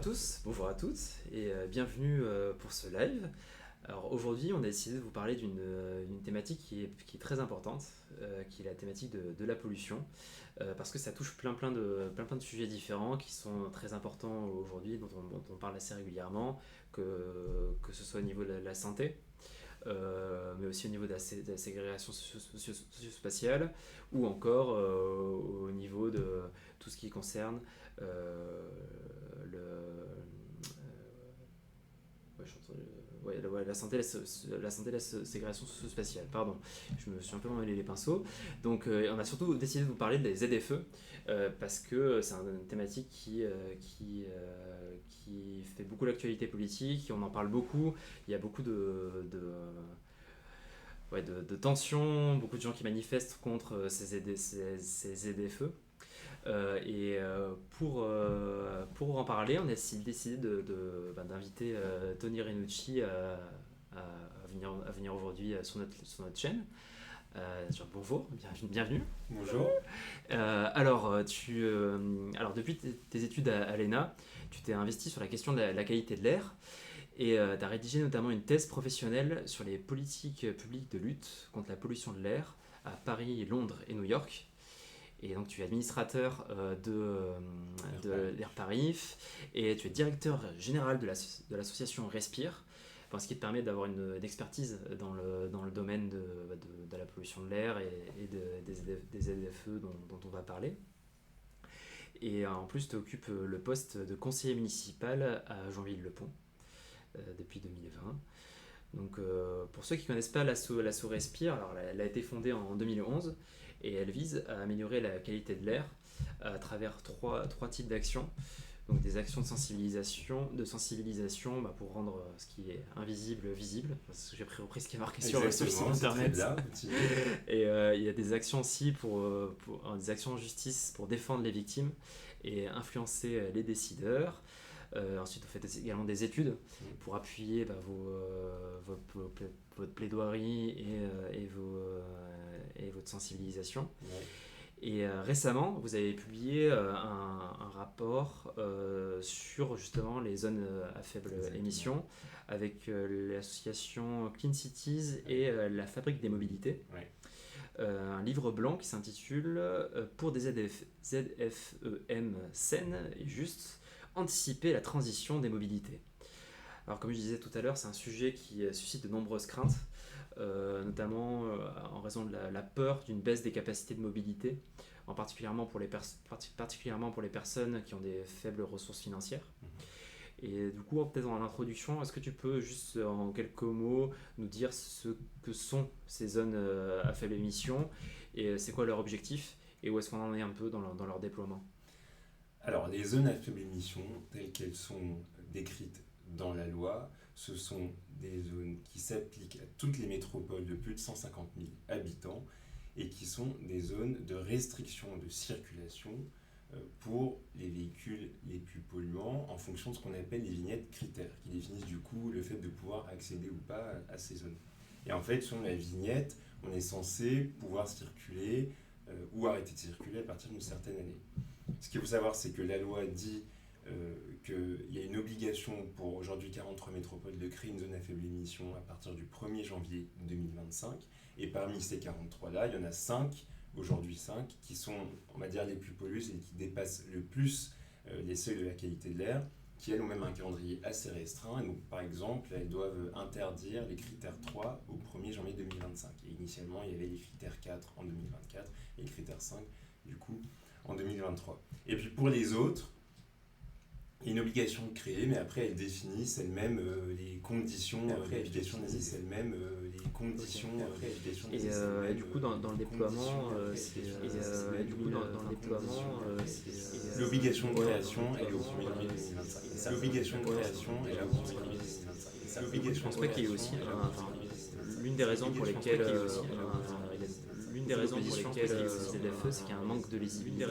tous, bonjour à toutes et bienvenue pour ce live. Alors aujourd'hui on a décidé de vous parler d'une thématique qui est très importante, qui est la thématique de la pollution, parce que ça touche plein de sujets différents qui sont très importants aujourd'hui, dont on parle assez régulièrement, que ce soit au niveau de la santé, mais aussi au niveau de la ségrégation socio-spatiale, ou encore au niveau de tout ce qui concerne le, ouais, la santé, la ségrégation socio-spatiale. Pardon, je me suis un peu emmêlé les pinceaux. Donc, on a surtout décidé de vous parler des ZFE parce que c'est une thématique qui fait beaucoup l'actualité politique. On en parle beaucoup. Il y a beaucoup de tensions, beaucoup de gens qui manifestent contre ces ZFE. Pour en parler, on a décidé d'inviter Tony Renucci à venir aujourd'hui sur notre chaîne. Bonjour, bienvenue. Bonjour. Alors depuis tes études à l'ENA, tu t'es investi sur la question de la qualité de l'air et tu as rédigé notamment une thèse professionnelle sur les politiques publiques de lutte contre la pollution de l'air à Paris, Londres et New York. Et donc tu es administrateur d'Air Paris et tu es directeur général de l'association Respire, ce qui te permet d'avoir une expertise dans le domaine de la pollution de l'air et des ZFE dont on va parler. Et en plus tu occupes le poste de conseiller municipal à Joinville-le-Pont depuis 2020. Donc pour ceux qui ne connaissent pas l'asso Respire, alors elle a été fondée en 2011 et elle vise à améliorer la qualité de l'air à travers trois types d'actions. Donc des actions de sensibilisation pour rendre ce qui est invisible visible, parce que j'ai repris ce qui est marqué sur le site internet. Et il y a des actions aussi des actions en justice pour défendre les victimes et influencer les décideurs. Ensuite, vous faites également des études pour appuyer votre plaidoirie et votre sensibilisation. Ouais. Et récemment, vous avez publié un rapport sur justement les zones à faible émission avec l'association Clean Cities et la Fabrique des mobilités. Ouais. Un livre blanc qui s'intitule Pour des ZFEM saines et justes, anticiper la transition des mobilités. Alors comme je disais tout à l'heure, c'est un sujet qui suscite de nombreuses craintes, notamment en raison de la peur d'une baisse des capacités de mobilité, particulièrement pour les personnes qui ont des faibles ressources financières. Et du coup, peut-être en introduction, est-ce que tu peux juste en quelques mots nous dire ce que sont ces zones à faible émission et c'est quoi leur objectif et où est-ce qu'on en est un peu dans leur déploiement? Alors, les zones à faible émission, telles qu'elles sont décrites dans la loi, ce sont des zones qui s'appliquent à toutes les métropoles de plus de 150 000 habitants et qui sont des zones de restriction de circulation pour les véhicules les plus polluants en fonction de ce qu'on appelle les vignettes critères, qui définissent du coup le fait de pouvoir accéder ou pas à ces zones. Et en fait, sur la vignette, on est censé pouvoir circuler ou arrêter de circuler à partir d'une certaine année. Ce qu'il faut savoir, c'est que la loi dit qu'il y a une obligation pour aujourd'hui 43 métropoles de créer une zone à faible émission à partir du 1er janvier 2025. Et parmi ces 43-là, il y en a 5, aujourd'hui 5, qui sont, on va dire, les plus pollueuses et qui dépassent le plus les seuils de la qualité de l'air, qui elles ont même un calendrier assez restreint. Et donc, par exemple, elles doivent interdire les critères 3 au 1er janvier 2025. Et initialement, il y avait les critères 4 en 2024 et les critères 5, du coup, en 2023. Et puis pour les autres, il y a une obligation de créer, mais après elles définissent elles-mêmes les conditions d'application nécessaires. Et du coup dans le déploiement, l'obligation de création, elle est au 1er janvier 2025. L'obligation de création, elle est au 1er janvier 2025. Je pense pas qu'il y ait aussi l'une des raisons pour lesquelles les ZFE, c'est qu'il y a un manque de lisibilité.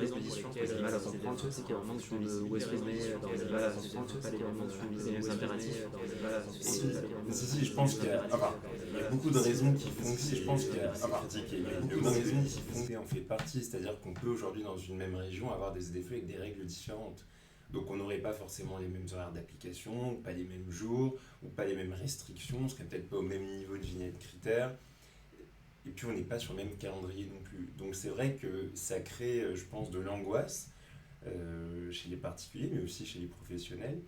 C'est mal à comprendre, c'est qu'il y a un manque de où est-ce qu'on est dans les mal à comprendre, pas les impératifs. Si, je pense qu'il y a beaucoup de raisons qui font que je pense qu'il y a beaucoup de raisons qui font qu'on fait partie, c'est-à-dire qu'on peut aujourd'hui dans une même région avoir des ZFE avec des règles différentes. Donc on n'aurait pas forcément les mêmes horaires d'application, pas les mêmes jours, ou pas les mêmes restrictions, on serait peut-être pas au même niveau de vignette critères. Et puis on n'est pas sur le même calendrier non plus. Donc c'est vrai que ça crée, je pense, de l'angoisse chez les particuliers, mais aussi chez les professionnels,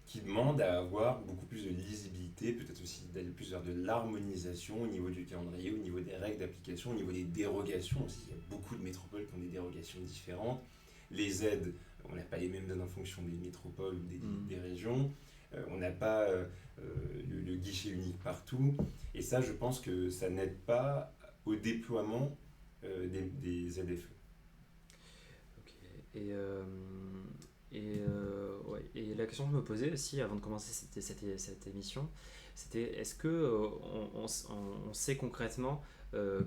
qui demandent à avoir beaucoup plus de lisibilité, peut-être aussi d'aller plus vers de l'harmonisation au niveau du calendrier, au niveau des règles d'application, au niveau des dérogations aussi. Il y a beaucoup de métropoles qui ont des dérogations différentes. Les aides, on n'a pas les mêmes aides en fonction des métropoles ou des régions. On n'a pas le guichet unique partout. Et ça, je pense que ça n'aide pas au déploiement des ZFE. Ok. Ouais. Et la question que je me posais aussi avant de commencer cette émission, c'était est-ce que on sait concrètement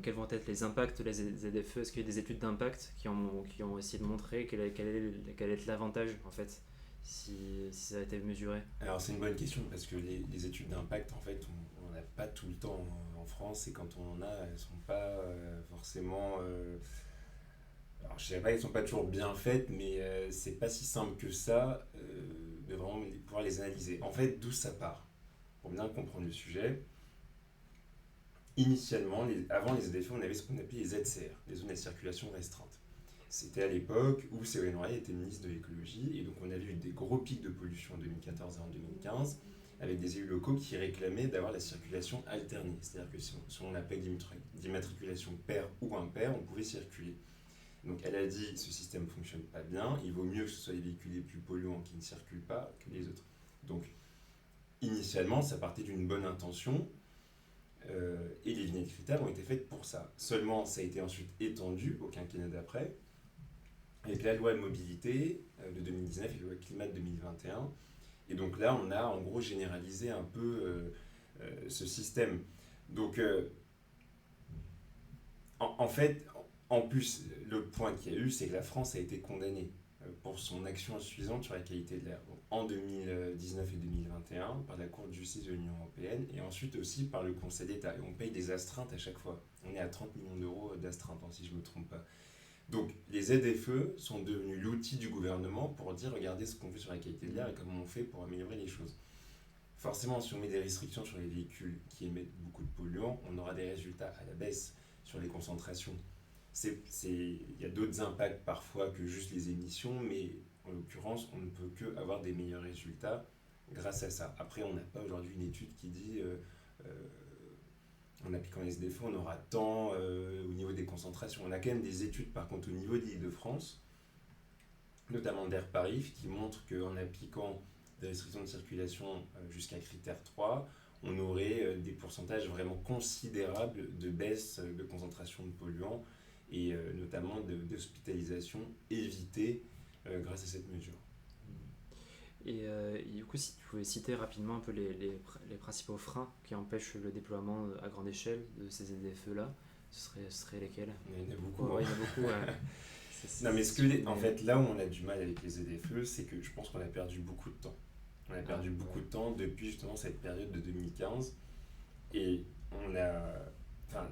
quels vont être les impacts de la ZFE? Est-ce qu'il y a des études d'impact qui ont essayé de montrer quel est l'avantage en fait si ça a été mesuré? Alors c'est une bonne question parce que les études d'impact, en fait, on n'en a pas tout le temps en France, et quand on en a, elles ne sont pas forcément... alors je dirais pas qu'elles sont pas toujours bien faites, mais c'est pas si simple que ça de vraiment pouvoir les analyser. En fait, d'où ça part? Pour bien comprendre le sujet, initialement, avant les ZFE, on avait ce qu'on appelait les ZCR, les zones à circulation restreinte. C'était à l'époque où Ségolène Royal était ministre de l'écologie, et donc on avait eu des gros pics de pollution en 2014 et en 2015, avec des élus locaux qui réclamaient d'avoir la circulation alternée. C'est-à-dire que selon la plaque d'immatriculation pair ou impair, on pouvait circuler. Donc elle a dit, ce système ne fonctionne pas bien, il vaut mieux que ce soit les véhicules les plus polluants qui ne circulent pas que les autres. Donc initialement, ça partait d'une bonne intention, et les vignettes critères ont été faites pour ça. Seulement, ça a été ensuite étendu au quinquennat d'après, avec la loi de mobilité de 2019 et la loi climat de 2021. Et donc là, on a en gros généralisé un peu ce système. Donc, en fait, en plus, le point qu'il y a eu, c'est que la France a été condamnée pour son action insuffisante sur la qualité de l'air. Donc, en 2019 et 2021, par la Cour de justice de l'Union européenne, et ensuite aussi par le Conseil d'État. Et on paye des astreintes à chaque fois. On est à 30 millions d'euros d'astreintes, si je ne me trompe pas. Donc les ZFE sont devenus l'outil du gouvernement pour dire regardez ce qu'on fait sur la qualité de l'air et comment on fait pour améliorer les choses. Forcément, si on met des restrictions sur les véhicules qui émettent beaucoup de polluants, on aura des résultats à la baisse sur les concentrations. Il y a d'autres impacts parfois que juste les émissions, mais en l'occurrence, on ne peut qu'avoir des meilleurs résultats grâce à ça. Après, on n'a pas aujourd'hui une étude qui dit en appliquant les SDF, on aura tant au niveau des concentrations. On a quand même des études, par contre, au niveau de l'Île-de-France, notamment d'Air Paris, qui montrent qu'en appliquant des restrictions de circulation jusqu'à critère 3, on aurait des pourcentages vraiment considérables de baisse de concentration de polluants et notamment d'hospitalisation évitée grâce à cette mesure. Et du coup, si tu pouvais citer rapidement un peu les principaux freins qui empêchent le déploiement à grande échelle de ces ZFE-là, ce serait lesquels? Il y en a beaucoup. Ouais, il y en a beaucoup, ouais. Non, mais en fait, là où on a du mal avec les ZFE, c'est que je pense qu'on a perdu beaucoup de temps. On a perdu beaucoup de temps depuis justement cette période de 2015. Et on a,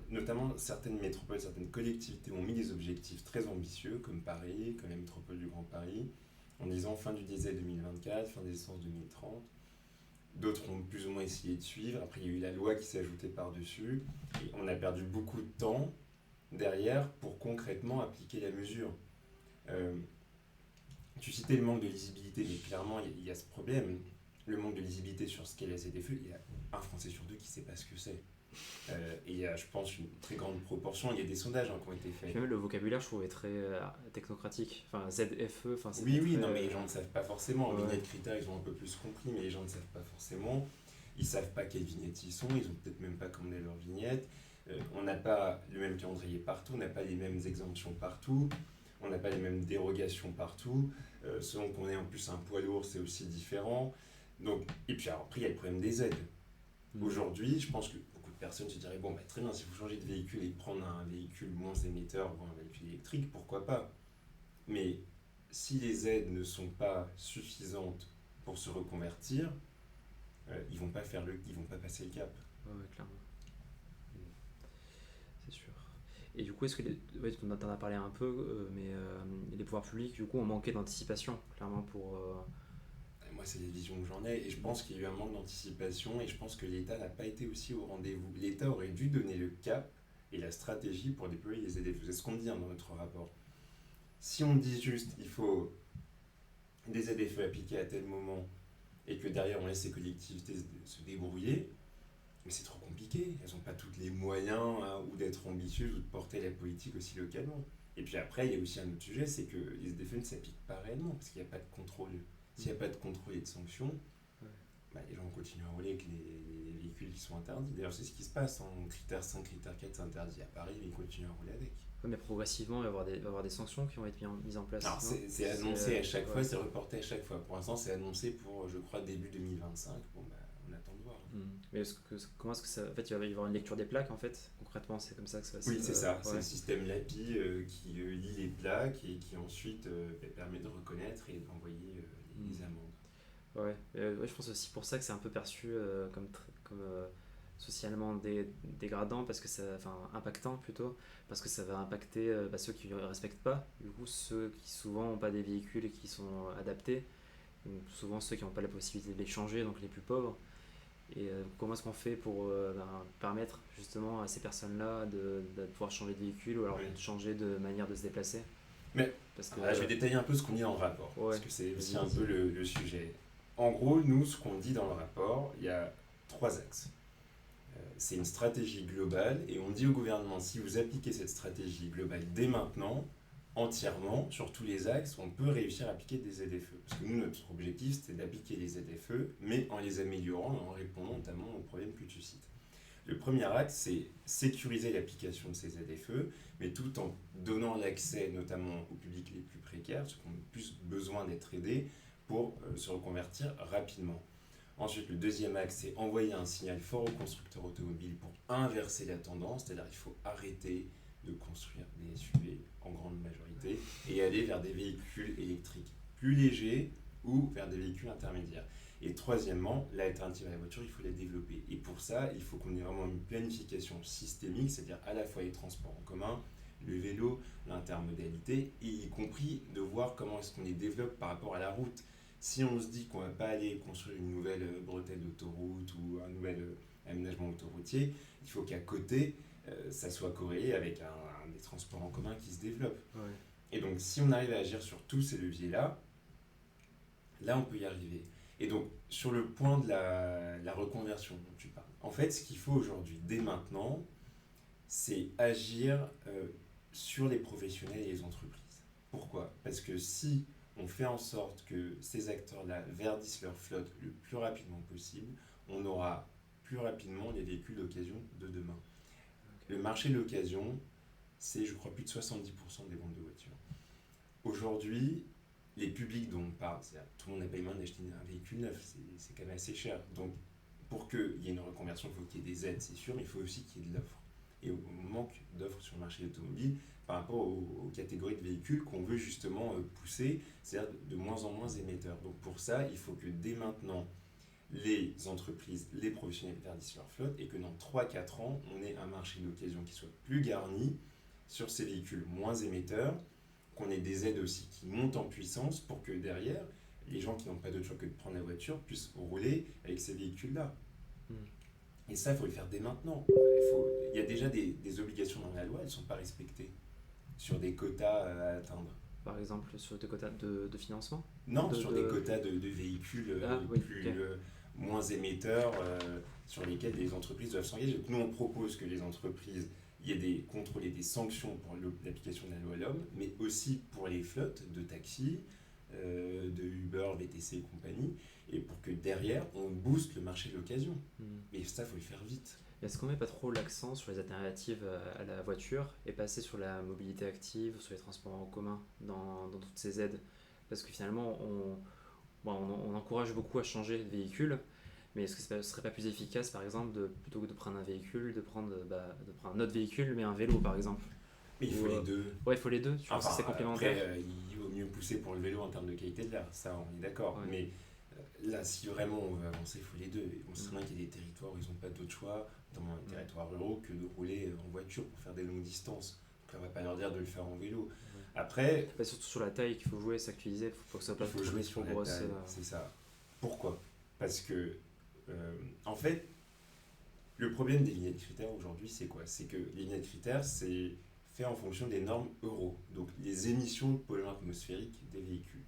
notamment certaines métropoles, certaines collectivités ont mis des objectifs très ambitieux, comme Paris, comme la métropole du Grand Paris, en disant fin du diesel 2024, fin des essences 2030. D'autres ont plus ou moins essayé de suivre. Après, il y a eu la loi qui s'est ajoutée par-dessus. Et on a perdu beaucoup de temps derrière pour concrètement appliquer la mesure. Tu citais le manque de lisibilité, mais clairement, il y a ce problème. Le manque de lisibilité sur ce qu'est la ZFE, il y a un Français sur deux qui ne sait pas ce que c'est. Et il y a, je pense, une très grande proportion. Il y a des sondages qui ont été faits. Puis même le vocabulaire, je trouvais très technocratique. Enfin, ZFE, Oui, très... non, mais les gens ne savent pas forcément. Ouais. Vignette critères, ils ont un peu plus compris, mais les gens ne savent pas forcément. Ils ne savent pas quelles vignettes ils sont. Ils n'ont peut-être même pas commandé leurs vignettes. On n'a pas le même calendrier partout. On n'a pas les mêmes exemptions partout. On n'a pas les mêmes dérogations partout. Selon qu'on ait en plus un poids lourd, c'est aussi différent. Donc, et puis alors, après, il y a le problème des aides. Aujourd'hui, je pense que beaucoup de personnes se diraient, bon, bah, très bien, si vous changez de véhicule et prendre un véhicule moins émetteur, voire un véhicule électrique, pourquoi pas? Mais si les aides ne sont pas suffisantes pour se reconvertir, ils vont pas passer le cap. Ouais, clairement. C'est sûr. Et du coup, est-ce que ouais, tu en as parlé un peu, mais les pouvoirs publics, du coup, ont manqué d'anticipation, clairement, pour... Moi, c'est les visions que j'en ai, et je pense qu'il y a eu un manque d'anticipation, et je pense que l'État n'a pas été aussi au rendez-vous. L'État aurait dû donner le cap et la stratégie pour déployer les ZFE. C'est ce qu'on dit dans notre rapport. Si on dit juste il faut des ZFE appliqués à tel moment, et que derrière on laisse ces collectivités se débrouiller, mais c'est trop compliqué. Elles n'ont pas tous les moyens hein, ou d'être ambitieuses ou de porter la politique aussi localement. Et puis après, il y a aussi un autre sujet, c'est que les ZFE ne s'appliquent pas réellement, parce qu'il n'y a pas de contrôle. S'il n'y a pas de contrôle et de sanctions, bah, les gens continuent à rouler avec les véhicules qui sont interdits. D'ailleurs, c'est ce qui se passe. En critère 5, critère 4, c'est interdit à Paris, mais ils continuent à rouler avec. Ouais, mais progressivement, il va y avoir des sanctions qui vont être mises en place. Alors, c'est annoncé à chaque fois, c'est reporté à chaque fois. Pour l'instant, c'est annoncé pour, je crois, début 2025. Bon, bah, on attend de voir. Mais comment est-ce que ça... En fait, il va y avoir une lecture des plaques, en fait. Concrètement, c'est comme ça que ça va se... Oui, c'est ça. C'est ouais. le système LAPI qui lit les plaques et qui ensuite permet de reconnaître et d'envoyer les amendes. Ouais. Ouais, je pense aussi pour ça que c'est un peu perçu comme socialement dégradant, parce que ça, enfin impactant plutôt, parce que ça va impacter ceux qui ne respectent pas, du coup ceux qui souvent n'ont pas des véhicules et qui sont adaptés, donc, souvent ceux qui n'ont pas la possibilité de les changer, donc les plus pauvres. Et comment est-ce qu'on fait pour permettre justement à ces personnes-là de pouvoir changer de véhicule, ou alors de changer de manière de se déplacer? Mais parce que, je vais détailler un peu ce qu'on dit dans le rapport, parce que c'est aussi un peu le sujet. En gros, nous, ce qu'on dit dans le rapport, il y a 3 axes. C'est une stratégie globale, et on dit au gouvernement, si vous appliquez cette stratégie globale dès maintenant, entièrement, sur tous les axes, on peut réussir à appliquer des ZFE. Parce que nous, notre objectif, c'était d'appliquer les ZFE, mais en les améliorant et en répondant notamment aux problèmes que tu cites. Le premier axe, c'est sécuriser l'application de ces ZFE, mais tout en donnant l'accès notamment aux publics les plus précaires, ceux qui ont le plus besoin d'être aidés, pour se reconvertir rapidement. Ensuite, le deuxième axe, c'est envoyer un signal fort aux constructeurs automobiles pour inverser la tendance, c'est-à-dire qu'il faut arrêter de construire des SUV en grande majorité et aller vers des véhicules électriques plus légers ou vers des véhicules intermédiaires. Et troisièmement, l'alternative à la voiture, il faut la développer. Et pour ça, il faut qu'on ait vraiment une planification systémique, c'est-à-dire à la fois les transports en commun, le vélo, l'intermodalité, et y compris de voir comment est-ce qu'on les développe par rapport à la route. Si on se dit qu'on ne va pas aller construire une nouvelle bretelle d'autoroute ou un nouvel aménagement autoroutier, il faut qu'à côté, ça soit corrélé avec des transports en commun qui se développent. Ouais. Et donc, si on arrive à agir sur tous ces leviers-là, là, on peut y arriver. Et donc, sur le point de la reconversion dont tu parles, en fait, ce qu'il faut aujourd'hui, dès maintenant, c'est agir sur les professionnels et les entreprises. Pourquoi ? Parce que si on fait en sorte que ces acteurs-là verdissent leur flotte le plus rapidement possible, on aura plus rapidement les véhicules d'occasion de demain. Le marché de l'occasion, c'est, je crois, plus de 70% des ventes de voitures. Aujourd'hui, les publics dont on parle, c'est-à-dire tout le monde n'a pas les moyens d'acheter un véhicule neuf, c'est quand même assez cher. Donc, pour qu'il y ait une reconversion, il faut qu'il y ait des aides, c'est sûr, mais il faut aussi qu'il y ait de l'offre. Et on manque d'offres sur le marché automobile par rapport aux catégories de véhicules qu'on veut justement pousser, c'est-à-dire de moins en moins émetteurs. Donc pour ça, il faut que dès maintenant, les entreprises, les professionnels verdissent leur flotte et que dans 3-4 ans, on ait un marché d'occasion qui soit plus garni sur ces véhicules moins émetteurs, qu'on ait des aides aussi qui montent en puissance pour que derrière, les gens qui n'ont pas d'autre choix que de prendre la voiture puissent rouler avec ces véhicules-là. Et ça, il faut le faire dès maintenant. Il y a déjà des obligations dans la loi, elles ne sont pas respectées sur des quotas à atteindre. Par exemple, sur des quotas de financement ? Non, sur des quotas de véhicules moins émetteurs sur lesquels les entreprises doivent s'engager. Donc nous, on propose que les entreprises, il y ait des contrôles et des sanctions pour l'application de la loi LOM, mais aussi pour les flottes de taxis, de Uber, VTC et compagnie, et pour que derrière, on booste le marché de l'occasion. Et ça, il faut le faire vite. Est-ce qu'on met pas trop l'accent sur les alternatives à la voiture et passer sur la mobilité active, sur les transports en commun dans toutes ces aides ? Parce que finalement, on encourage beaucoup à changer de véhicule, mais est-ce que ce serait pas plus efficace, par exemple, plutôt que de prendre un véhicule, de prendre un autre véhicule, mais un vélo, par exemple ? Mais il faut les deux. Ouais, il faut les deux, tu penses que c'est complémentaire ? Après, il vaut mieux pousser pour le vélo en termes de qualité de l'air, ça on est d'accord. Ouais. Mais là, si vraiment on veut avancer, il faut les deux. On sait bien qu'il y a des territoires où ils n'ont pas d'autre choix, notamment les territoires ruraux, que de rouler en voiture pour faire des longues distances. Après, on va pas leur dire de le faire en vélo. Ouais. Après, Surtout sur la taille qu'il faut jouer, c'est ça que tu disais, faut que ça il pas faut trop jouer trop sur la grosse. taille, c'est ça. Pourquoi? Parce que, en fait, le problème des vignettes critères aujourd'hui, c'est quoi? C'est que les vignettes critères, c'est fait en fonction des normes Euro, donc les émissions de polluants atmosphériques des véhicules.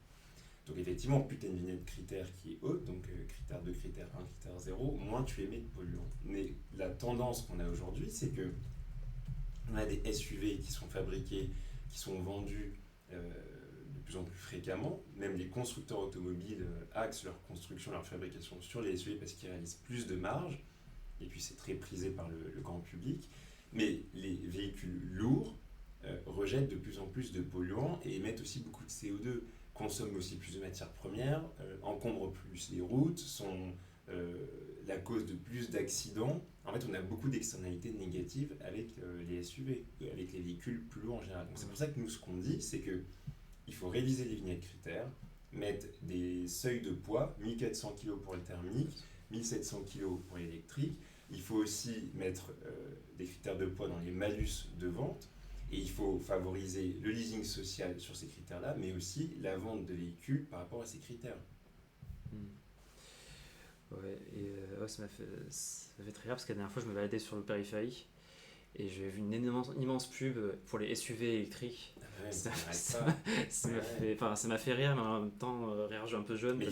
Donc effectivement, plus tu as une vignette critère qui est haute, donc critère 2, critère 1, critère 0, moins tu émets de polluants. Mais la tendance qu'on a aujourd'hui, c'est que on a des SUV qui sont fabriqués, qui sont vendus de plus en plus fréquemment. Même les constructeurs automobiles axent leur construction, leur fabrication sur les SUV parce qu'ils réalisent plus de marge. Et puis c'est très prisé par le grand public. Mais les véhicules lourds rejettent de plus en plus de polluants et émettent aussi beaucoup de CO2, consomment aussi plus de matières premières, encombrent plus les routes, sont la cause de plus d'accidents. En fait, on a beaucoup d'externalités négatives avec les SUV, avec les véhicules plus lourds en général. Donc c'est pour ça que nous, ce qu'on dit, c'est qu'il faut réviser les vignettes critères, mettre des seuils de poids, 1400 kg pour le thermique, 1700 kg pour l'électrique. Il faut aussi mettre des critères de poids dans les malus de vente. Et il faut favoriser le leasing social sur ces critères-là, mais aussi la vente de véhicules par rapport à ces critères. Ouais, et ça m'a fait très rire parce que la dernière fois je me baladais sur le périphérique et j'ai vu une immense pub pour les SUV électriques. Ouais, Ça m'a fait rire, mais en même temps rire un peu jeune. Mais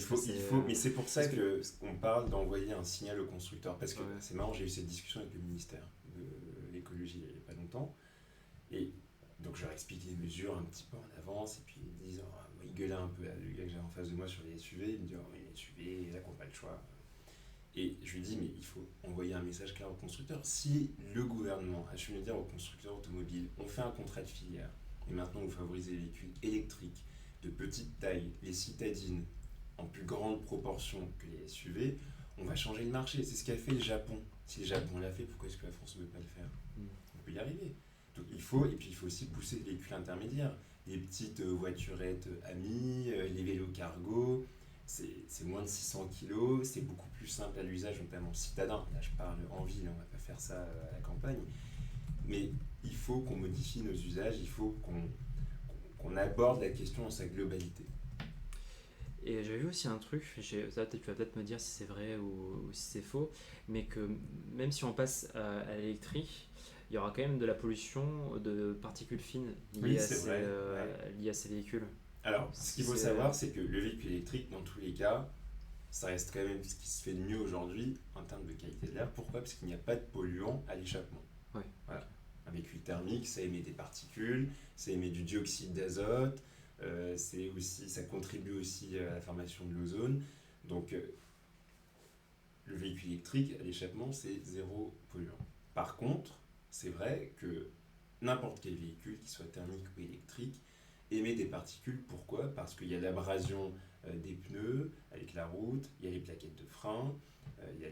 mais c'est pour ça qu'on parle d'envoyer un signal au constructeur. Parce que c'est marrant, j'ai eu cette discussion avec le ministère de l'écologie il n'y a pas longtemps. Et donc je leur explique les mesures un petit peu en avance. Et puis ils me disent, ils gueulaient un peu, le gars que j'ai en face de moi sur les SUV, il me dit, les SUV, là qu'on n'a pas le choix. Et je lui dis, mais il faut envoyer un message clair au constructeur. Si le gouvernement a su me dire aux constructeurs automobiles, on fait un contrat de filière, et maintenant vous favorisez les véhicules électriques de petite taille, les citadines en plus grande proportion que les SUV, on va changer le marché. C'est ce qu'a fait le Japon. Si le Japon l'a fait, pourquoi est-ce que la France ne veut pas le faire? On peut y arriver. Donc il faut aussi pousser les véhicules intermédiaires, les petites voiturettes amies, les vélos cargo. C'est moins de 600 kg, c'est beaucoup plus simple à l'usage, notamment citadin. Là, je parle en ville, on ne va pas faire ça à la campagne. Mais il faut qu'on modifie nos usages, il faut qu'on aborde la question dans sa globalité. Et j'avais vu aussi un truc, tu vas peut-être me dire si c'est vrai ou si c'est faux, mais que même si on passe à l'électrique, il y aura quand même de la pollution de particules fines liées à ces véhicules. Alors, ce qu'il faut savoir, c'est que le véhicule électrique, dans tous les cas, ça reste quand même ce qui se fait de mieux aujourd'hui en termes de qualité de l'air. Pourquoi? Parce qu'il n'y a pas de polluants à l'échappement. Ouais. Voilà. Un véhicule thermique, ça émet des particules, ça émet du dioxyde d'azote, ça contribue aussi à la formation de l'ozone. Donc, le véhicule électrique, à l'échappement, c'est zéro polluant. Par contre, c'est vrai que n'importe quel véhicule, qu'il soit thermique ou électrique, émet des particules. Pourquoi? Parce qu'il y a l'abrasion des pneus avec la route, il y a les plaquettes de frein, il y a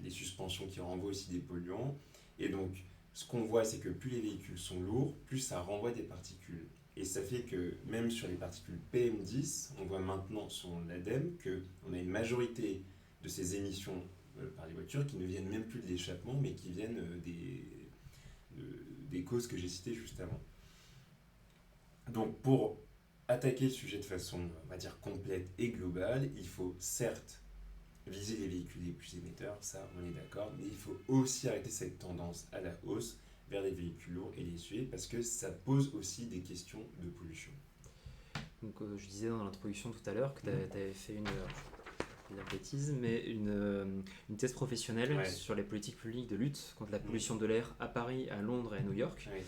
les suspensions qui renvoient aussi des polluants. Et donc, ce qu'on voit, c'est que plus les véhicules sont lourds, plus ça renvoie des particules. Et ça fait que même sur les particules PM10, on voit maintenant sur l'ADEME qu'on a une majorité de ces émissions par les voitures qui ne viennent même plus de l'échappement, mais qui viennent des causes que j'ai citées juste avant. Donc pour attaquer le sujet de façon, on va dire, complète et globale, il faut certes viser les véhicules les plus émetteurs, ça on est d'accord, mais il faut aussi arrêter cette tendance à la hausse vers les véhicules lourds et les SUV parce que ça pose aussi des questions de pollution. Donc je disais dans l'introduction tout à l'heure que tu avais fait une bêtise, mais une thèse professionnelle sur les politiques publiques de lutte contre la pollution de l'air à Paris, à Londres et à New York. Oui.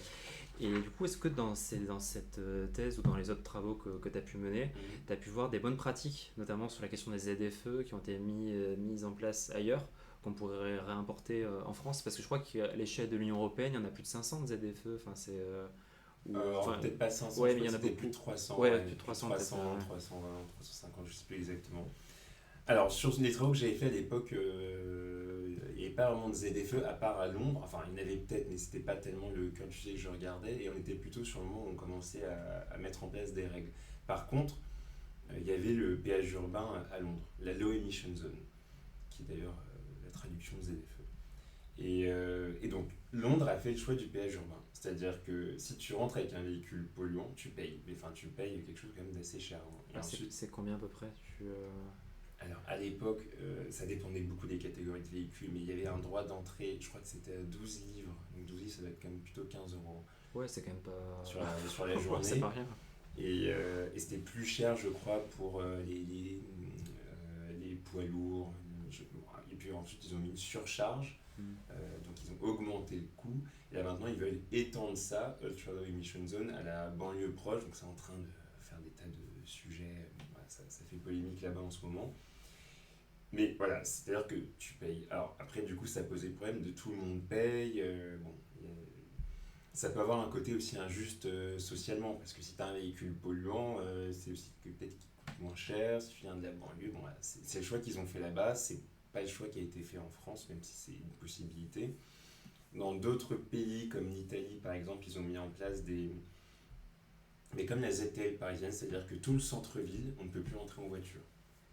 Et du coup, est-ce que dans cette thèse ou dans les autres travaux que tu as pu mener, tu as pu voir des bonnes pratiques, notamment sur la question des ZFE qui ont été mises en place ailleurs, qu'on pourrait réimporter en France? Parce que je crois qu'à l'échelle de l'Union Européenne, il y en a plus de 500 de ZFE. Enfin, c'est, peut-être pas 500, mais il y en a plus de 300. Ouais, plus de 300, 320, 350, je ne sais plus exactement. Alors, sur les travaux que j'avais fait à l'époque, il n'y avait pas vraiment de ZFE à part à Londres. Enfin, il y en avait peut-être, mais ce n'était pas tellement le cœur du sujet que je regardais. Et on était plutôt sur le moment où on commençait à mettre en place des règles. Par contre, il y avait le péage urbain à Londres, la Low Emission Zone, qui est d'ailleurs la traduction de ZFE. Et donc, Londres a fait le choix du péage urbain. C'est-à-dire que si tu rentres avec un véhicule polluant, tu payes. Mais enfin, tu payes quelque chose quand même d'assez cher, hein. Et ensuite, c'est combien à peu près alors à l'époque, ça dépendait beaucoup des catégories de véhicules, mais il y avait un droit d'entrée, je crois que c'était à 12 livres. Donc 12 livres, ça doit être quand même plutôt 15 € Ouais, c'est quand même pas. sur la Ouais, c'est journée. pas rien. Et c'était plus cher, je crois, pour les poids lourds. Et puis ensuite, ils ont mis une surcharge, Mm. donc ils ont augmenté le coût. Et là maintenant, ils veulent étendre ça, Ultra Low Emission Zone, à la banlieue proche. Donc c'est en train de faire des tas de sujets. Voilà, ça fait polémique là-bas en ce moment. Mais voilà, c'est-à-dire que tu payes. Alors après, du coup, ça posait le problème de tout le monde paye. Bon, ça peut avoir un côté aussi injuste socialement, parce que si tu as un véhicule polluant, c'est aussi que peut-être qu'il coûte moins cher, si tu viens de la banlieue, bon, voilà, c'est le choix qu'ils ont fait là-bas, c'est pas le choix qui a été fait en France, même si c'est une possibilité. Dans d'autres pays, comme l'Italie par exemple, ils ont mis en place des... Mais comme la ZTL parisienne, c'est-à-dire que tout le centre-ville, on ne peut plus entrer en voiture.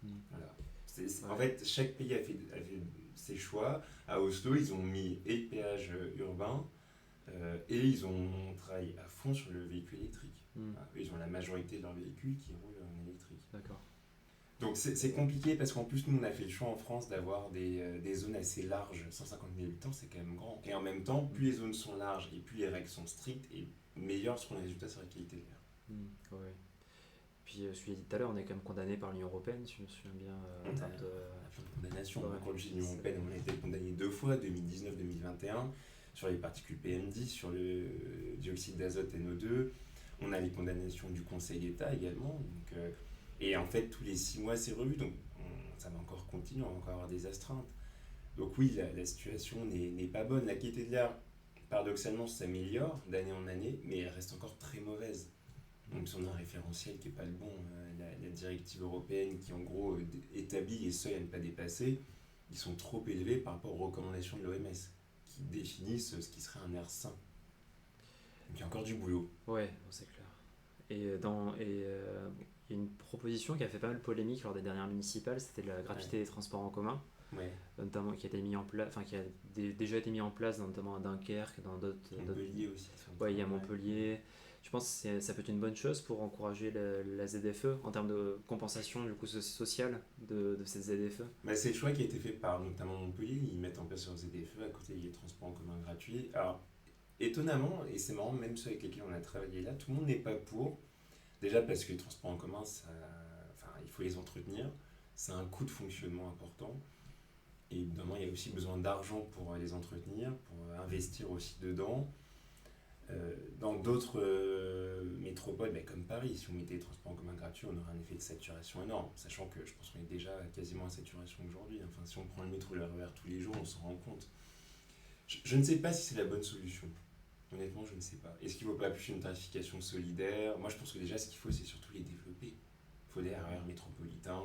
Mm. Voilà. Ouais. En fait, chaque pays a fait ses choix. À Oslo, ils ont mis et le péage urbain, et ils ont travaillé à fond sur le véhicule électrique. Mm. Voilà. Ils ont la majorité de leurs véhicules qui roulent en électrique. D'accord. Donc c'est compliqué parce qu'en plus, nous, on a fait le choix en France d'avoir des zones assez larges. 150 000 habitants, c'est quand même grand. Et en même temps, plus les zones sont larges et plus les règles sont strictes, et meilleurs seront les résultats sur la qualité de l'air. Ouais. Puis, je l'ai dit tout à l'heure, on est quand même condamné par l'Union Européenne, si je me souviens bien, en termes de. On a plein de condamnations. Ouais, Quand je dis l'Union européenne, on a été condamné 2 fois, 2019-2021, sur les particules PM10, sur le dioxyde d'azote NO2. On a les condamnations du Conseil d'État également. Donc, et en fait, tous les 6 mois, c'est revu. Donc, ça va encore continuer, on va encore avoir des astreintes. Donc oui, la situation n'est pas bonne. La qualité de l'air, paradoxalement, s'améliore d'année en année, mais elle reste encore très mauvaise. Donc si on a un référentiel qui n'est pas le bon, la directive européenne qui en gros établit les seuils à ne pas dépasser, ils sont trop élevés par rapport aux recommandations de l'OMS, qui définissent ce qui serait un air sain. Donc il y a encore du boulot. Ouais, bon, c'est clair. Il y a une proposition qui a fait pas mal polémique lors des dernières municipales, c'était la gratuité des transports en commun, Ouais. notamment qui a été mis en place, enfin qui a déjà été mis en place, notamment à Dunkerque, dans d'autres. Montpellier aussi. Ouais, il y a Montpellier. Je pense que ça peut être une bonne chose pour encourager la ZFE en termes de compensation du coup sociale de cette ZFE. Bah, c'est le choix qui a été fait par notamment Montpellier. Ils mettent en place leur ZFE, à côté il y a les transports en commun gratuits. Alors, étonnamment, et c'est marrant, même ceux avec lesquels on a travaillé là, tout le monde n'est pas pour. Déjà parce que les transports en commun, il faut les entretenir. C'est un coût de fonctionnement important. Et évidemment, il y a aussi besoin d'argent pour les entretenir, pour investir aussi dedans. Dans d'autres métropoles, comme Paris, si on mettait les transports en commun gratuits, on aurait un effet de saturation énorme. Sachant que je pense qu'on est déjà quasiment à saturation aujourd'hui. Enfin, si on prend le métro et le RER tous les jours, on s'en rend compte. Je ne sais pas si c'est la bonne solution. Honnêtement, je ne sais pas. Est-ce qu'il ne vaut pas plus une tarification solidaire? Moi, je pense que déjà, ce qu'il faut, c'est surtout les développer. Il faut des RER métropolitains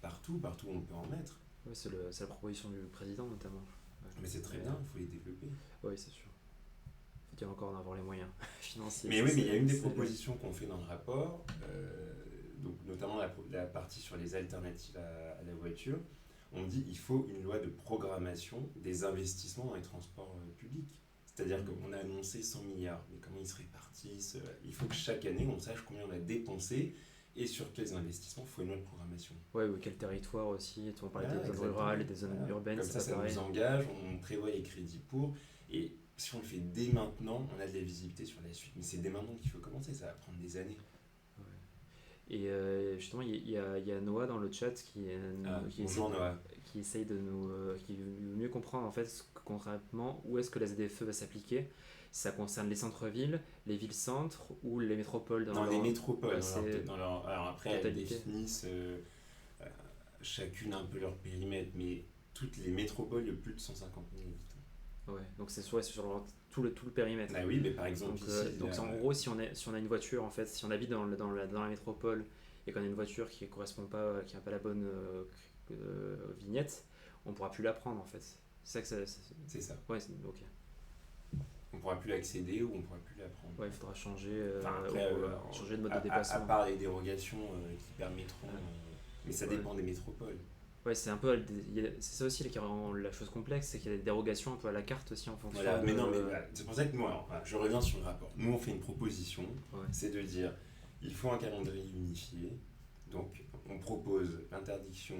partout où on peut en mettre. Ouais, c'est la proposition du président notamment. Ouais. Mais c'est très bien, il faut les développer. Oui, c'est sûr. Faut-il encore en avoir les moyens financiers. Mais oui, mais il y a une des propositions qu'on fait dans le rapport, donc notamment la partie sur les alternatives à la voiture. On dit qu'il faut une loi de programmation des investissements dans les transports publics. C'est-à-dire qu'on a annoncé 100 milliards, mais comment ils se répartissent? Il faut que chaque année, on sache combien on a dépensé et sur quels investissements. Il faut une loi de programmation. Ouais, ou quel territoire aussi. On parlait Voilà, des zones rurales et des zones urbaines. Comme ça nous engage, on prévoit les crédits pour. Et si on le fait dès maintenant, on a de la visibilité sur la suite. Mais c'est dès maintenant qu'il faut commencer, ça va prendre des années. Ouais. Et justement, il y a Noah dans le chat qui essaye de qui veut mieux comprendre en fait concrètement où est-ce que la ZFE va s'appliquer. Si ça concerne les centres-villes, les villes-centres ou les métropoles. Les métropoles. Ouais, alors après, elles définissent chacune un peu leur périmètre, mais toutes les métropoles de plus de 150 000 habitants. Ouais, donc c'est sur tout le périmètre. Ah oui, mais par exemple donc en gros, si on a une voiture, en fait, si on habite dans la métropole et qu'on a une voiture qui correspond pas, qui n'a pas la bonne vignette, on pourra plus la prendre en fait. C'est ça que c'est ça. Ouais, ok. On pourra plus l'accéder ou on pourra plus la prendre. Ouais, il faudra changer de mode à, de déplacement. à part les dérogations qui permettront, mais ça dépend des métropoles. Ouais, c'est un peu. C'est ça aussi qui rend la chose complexe, c'est qu'il y a des dérogations un peu à la carte aussi en fonction Voilà, de. mais non, mais voilà, c'est pour ça que moi, alors, voilà, je reviens sur le rapport. Nous, on fait une proposition, Ouais. c'est de dire il faut un calendrier unifié. Donc, on propose l'interdiction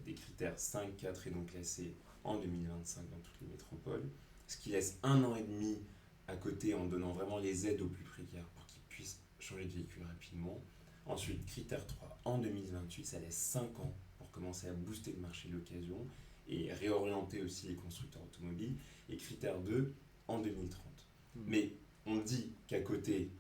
des critères 5, 4 et non classés en 2025 dans toutes les métropoles, ce qui laisse 1 an et demi à côté en donnant vraiment les aides aux plus précaires pour qu'ils puissent changer de véhicule rapidement. Ensuite, critère 3 en 2028, ça laisse 5 ans pour commencer à booster le marché de l'occasion et réorienter aussi les constructeurs automobiles. Et critère 2 en 2030. Mais on dit qu'à côté,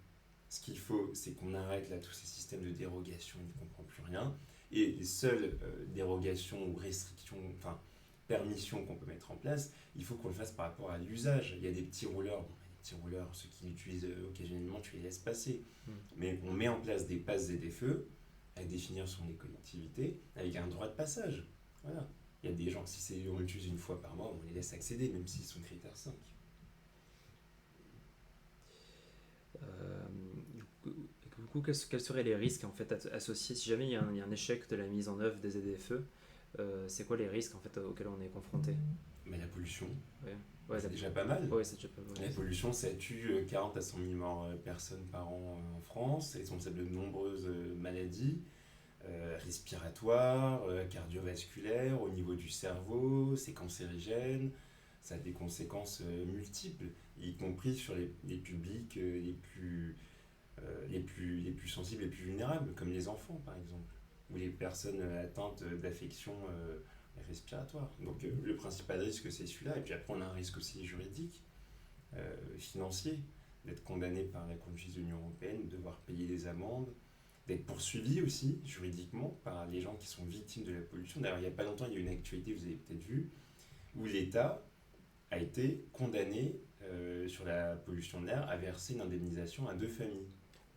ce qu'il faut, c'est qu'on arrête là tous ces systèmes de dérogation, on ne comprend plus rien. Et les seules dérogations ou restrictions, enfin permissions qu'on peut mettre en place, il faut qu'on le fasse par rapport à l'usage. Il y a des petits rouleurs, bon, les petits rouleurs, ceux qui l'utilisent occasionnellement, tu les laisses passer. Mais on met en place des passes ZFE à définir sur les collectivités avec un droit de passage. Voilà. Il y a des gens, si on l'utilise une fois par mois, on les laisse accéder, même s'ils sont critères 5. Du coup, quels seraient les risques en fait associés si jamais il y a un échec de la mise en œuvre des ZFE? C'est quoi les risques en fait auxquels on est confronté? Mais la pollution, Ouais, c'est déjà pas mal. Ouais, c'est déjà pas mal. La pollution, ça tue 40 à 100 000 morts personnes par an en France. C'est responsable de nombreuses maladies respiratoires, cardiovasculaires, au niveau du cerveau, c'est cancérigène. Ça a des conséquences multiples, y compris sur les publics les plus sensibles, les plus vulnérables, comme les enfants par exemple, ou les personnes atteintes d'affections respiratoires. Donc le principal risque c'est celui-là, et puis après on a un risque aussi juridique, financier, d'être condamné par la Cour de justice de l'Union Européenne, de devoir payer des amendes, d'être poursuivi aussi juridiquement par les gens qui sont victimes de la pollution. D'ailleurs il n'y a pas longtemps il y a eu une actualité, vous avez peut-être vu, où l'État a été condamné sur la pollution de l'air à verser une indemnisation à 2 familles.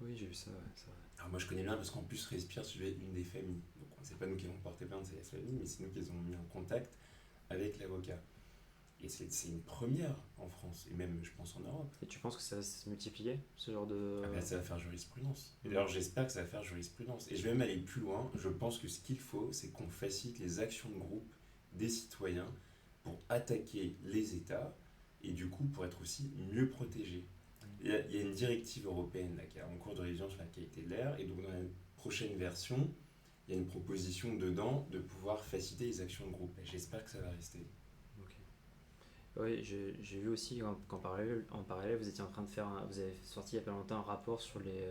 Oui, j'ai vu ça, ouais, c'est vrai. Alors moi je connais bien parce qu'en plus Respire suivait une des familles. Donc c'est pas nous qui avons porté plainte, c'est la famille, mais c'est nous qui les avons mis en contact avec l'avocat. Et c'est une première en France, et même je pense en Europe. Et tu penses que ça va se multiplier, ce genre de. Ah ben, ça va faire jurisprudence. Et d'ailleurs j'espère que ça va faire jurisprudence. Et je vais même aller plus loin, je pense que ce qu'il faut, c'est qu'on facilite les actions de groupe des citoyens pour attaquer les États et du coup pour être aussi mieux protégés. Il y a une directive européenne là, qui est en cours de révision sur la qualité de l'air, et donc dans la prochaine version, il y a une proposition dedans de pouvoir faciliter les actions de groupe. Et j'espère que ça va rester. Oui, j'ai vu aussi qu'en parallèle, vous étiez en train de faire, vous avez sorti il n'y a pas longtemps un rapport sur les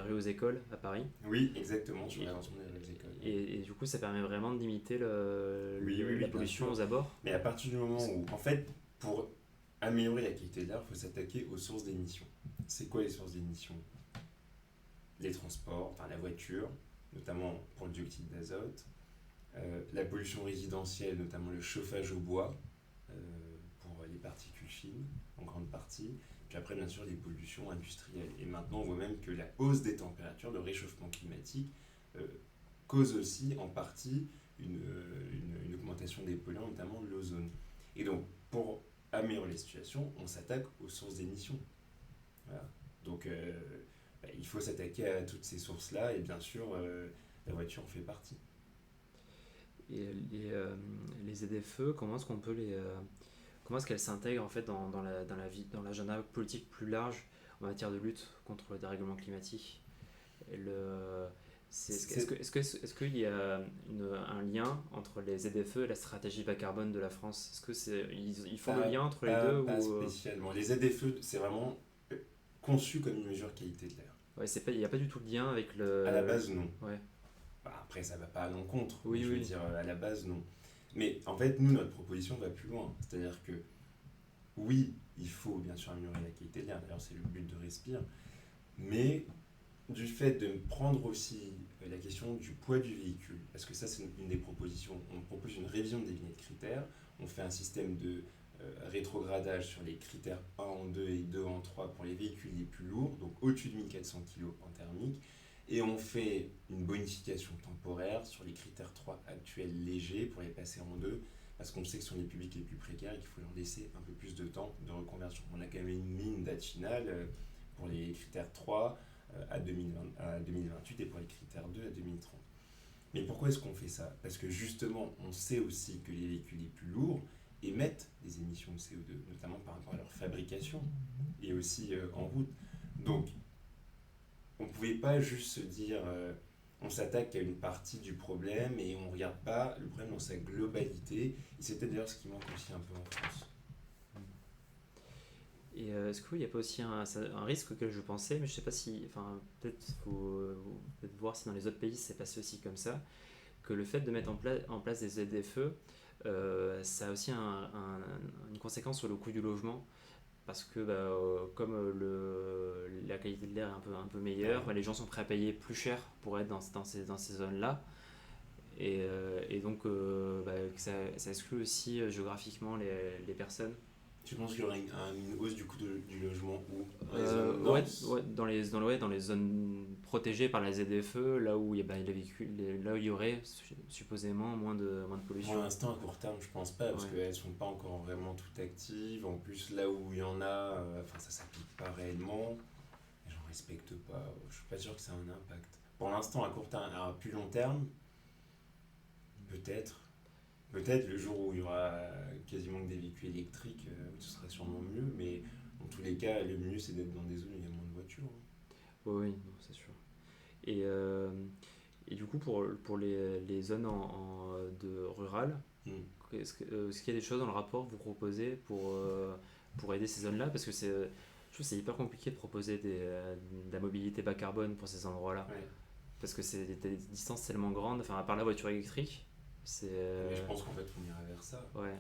rues aux écoles à Paris. Oui, exactement, sur l'avancement des rues aux écoles. Et du coup, ça permet vraiment de limiter la pollution bien sûr. aux abords. Mais à partir du moment où, en fait, pour améliorer la qualité de l'air, il faut s'attaquer aux sources d'émissions. C'est quoi les sources d'émissions? Les transports, enfin la voiture, notamment pour le dioxyde d'azote, la pollution résidentielle, notamment le chauffage au bois, pour les particules fines, en grande partie. Puis après, bien sûr, les pollutions industrielles. Et maintenant, on voit même que la hausse des températures, le réchauffement climatique, cause aussi en partie une augmentation des polluants, notamment de l'ozone. Et donc, pour améliorer les situations, on s'attaque aux sources d'émissions. Voilà. Donc, il faut s'attaquer à toutes ces sources-là, et bien sûr, la voiture en fait partie. Et les ZFE, comment est-ce qu'on peut comment est-ce qu'elles s'intègrent en fait dans l'agenda politique plus large en matière de lutte contre le dérèglement climatique? Est-ce qu'il y a un lien entre les ZFE et la stratégie bas carbone de la France? Est-ce qu'ils font le lien entre les deux Pas ou... spécialement. Les ZFE, c'est vraiment conçu comme une mesure qualité de l'air. Ouais, il n'y a pas du tout de lien avec le... À la base, non. Ouais. Après, ça ne va pas à l'encontre. Oui, je veux dire, à la base, non. Mais en fait, nous, notre proposition va plus loin. C'est-à-dire que, oui, il faut bien sûr améliorer la qualité de l'air. D'ailleurs, c'est le but de Respire. Mais du fait de prendre aussi la question du poids du véhicule, parce que ça, c'est une des propositions. On propose une révision des vignettes critères. On fait un système de rétrogradage sur les critères 1 en 2 et 2 en 3 pour les véhicules les plus lourds, donc au-dessus de 1400 kg en thermique. Et on fait une bonification temporaire sur les critères 3 actuels légers pour les passer en 2, parce qu'on sait que ce sont les publics les plus précaires et qu'il faut leur laisser un peu plus de temps de reconversion. On a quand même mis une date finale pour les critères 3 à 2028 et pour les critères 2 à 2030. Mais pourquoi est-ce qu'on fait ça? Parce que justement, on sait aussi que les véhicules les plus lourds émettent des émissions de CO2, notamment par rapport à leur fabrication et aussi en route. Donc, on ne pouvait pas juste se dire on s'attaque à une partie du problème et on ne regarde pas le problème dans sa globalité. Et c'est peut-être d'ailleurs ce qui manque aussi un peu en France. Et est-ce qu'il n'y a pas aussi un risque auquel je pensais, mais je ne sais pas si. Enfin, peut-être faut peut-être voir si dans les autres pays c'est passé aussi comme ça, que le fait de mettre en place des ZFE, ça a aussi une conséquence sur le coût du logement. Parce que comme la qualité de l'air est un peu meilleure, Ouais. les gens sont prêts à payer plus cher pour être dans ces zones-là. Et donc, que ça exclut aussi géographiquement les personnes. Tu penses qu'il y aura une hausse du coût du logement où? Dans les zones Ouais, denses? dans les zones protégées par la ZFE, là où il y a les véhicules, là où il y aurait supposément moins de Pour pollution. l'instant, à court terme, je pense pas, parce Ouais. qu'elles sont pas encore vraiment toutes actives. En plus, là où il y en a, enfin, ça s'applique pas réellement. Les gens respectent pas. Je suis pas sûr que ça a un impact. Pour l'instant, à court terme, à plus long terme, peut-être. Peut-être le jour où il y aura quasiment que des véhicules électriques, ce sera sûrement mieux. Mais dans tous les cas, le mieux, c'est d'être dans des zones où il y a moins de voitures, hein. Oui, oui, non, c'est sûr. Et, et du coup, pour les zones de rurales, Hmm. est-ce qu'il y a des choses dans le rapport que vous proposez pour aider ces zones-là? Parce que je trouve que c'est hyper compliqué de proposer de la mobilité bas carbone pour ces endroits-là. Ouais. Parce que c'est des distances tellement grandes, enfin, à part la voiture électrique, c'est. Mais je pense qu'en fait, on ira vers ça. Ouais,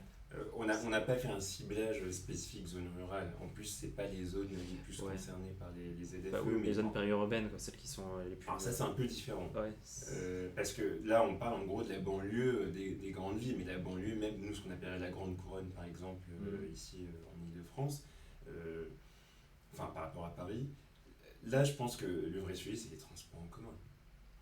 On n'a pas fait un ciblage spécifique zone rurale. En plus, c'est pas les zones les plus ouais. concernées par les ZFE. Ou les Mais zones périurbaines, quoi, celles qui sont les plus. alors ça, c'est un peu différent. Ouais, Parce que là, on parle en gros de la banlieue des grandes villes, mais la banlieue, même nous, ce qu'on appellerait la Grande Couronne, par exemple, ici en Ile-de-France, euh, enfin par rapport à Paris, là, je pense que le vrai sujet, c'est les transports en commun.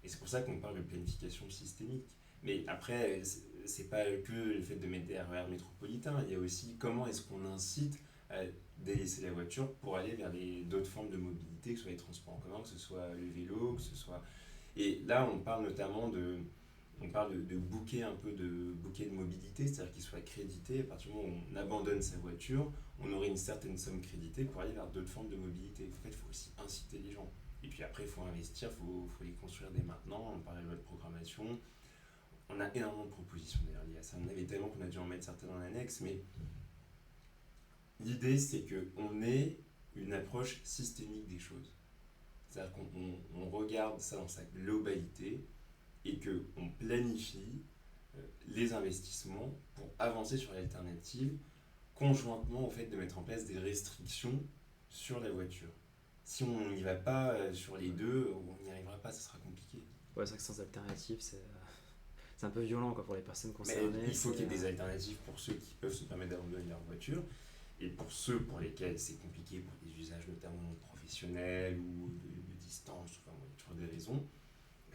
Et c'est pour ça qu'on parle de planification systémique. Mais après, c'est pas que le fait de mettre des RER métropolitains, il y a aussi comment est-ce qu'on incite à délaisser la voiture pour aller vers d'autres formes de mobilité, que ce soit les transports en commun, que ce soit le vélo, que ce soit... Et là, on parle notamment de bouquet un peu de bouquet de mobilité, c'est-à-dire qu'il soit crédité. À partir du moment où on abandonne sa voiture, on aurait une certaine somme créditée pour aller vers d'autres formes de mobilité. En fait, il faut aussi inciter les gens. Et puis après, il faut investir, faut les construire dès maintenant. On parlait de loi de programmation. On a énormément de propositions d'ailleurs liées à ça. On en avait tellement qu'on a dû en mettre certaines en annexe, mais l'idée c'est qu'on ait une approche systémique des choses. C'est-à-dire qu'on regarde ça dans sa globalité et qu'on planifie les investissements pour avancer sur l'alternative conjointement au fait de mettre en place des restrictions sur la voiture. Si on n'y va pas sur les deux, on n'y arrivera pas, ça sera compliqué. ouais, c'est vrai que sans alternative, c'est un peu violent quoi, pour les personnes Mais concernées. il faut qu'il y ait des alternatives pour ceux qui peuvent se permettre d'abandonner leur voiture et pour ceux pour lesquels c'est compliqué pour des usages notamment professionnels ou de distance, enfin, il y a toujours des raisons.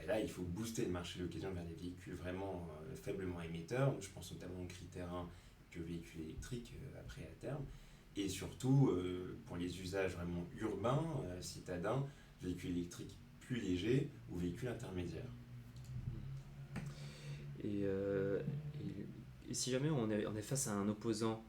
Et là, il faut booster le marché de l'occasion vers des véhicules vraiment faiblement émetteurs. Je pense notamment aux critères 1 et aux véhicules électriques après à terme. Et surtout, pour les usages vraiment urbains, citadins, véhicules électriques plus légers ou véhicules intermédiaires. Et, et si jamais on est face à un opposant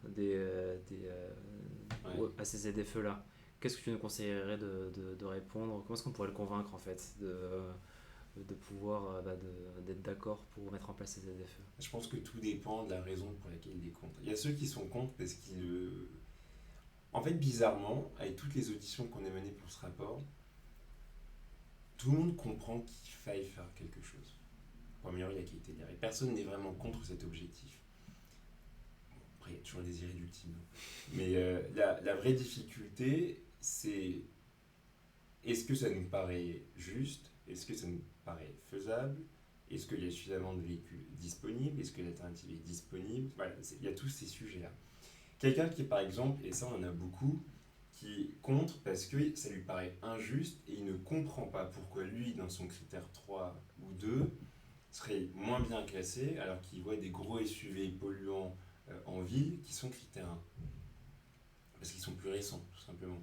Ouais. à ces ZFE-là, qu'est-ce que tu nous conseillerais de répondre? Comment est-ce qu'on pourrait le convaincre en fait de pouvoir d'être d'accord pour mettre en place ces ZFE? Je pense que tout dépend de la raison pour laquelle il est contre. Il y a ceux qui sont contre parce qu'ils... En fait, bizarrement, avec toutes les auditions qu'on a menées pour ce rapport, tout le monde comprend qu'il faille faire quelque chose pour améliorer la qualité de l'air. Et personne n'est vraiment contre cet objectif. Après, il y a toujours des irréductibles. Mais la vraie difficulté, c'est est-ce que ça nous paraît juste? Est-ce que ça nous paraît faisable? Est-ce qu'il y a suffisamment de véhicules disponibles? Est-ce que l'alternative est disponible? Voilà, il y a tous ces sujets-là. Quelqu'un qui, par exemple, et ça on en a beaucoup, qui est contre parce que ça lui paraît injuste et il ne comprend pas pourquoi lui, dans son critère 3 ou 2, serait moins bien classé alors qu'il voit des gros SUV polluants en ville qui sont critères 1. Parce qu'ils sont plus récents, tout simplement.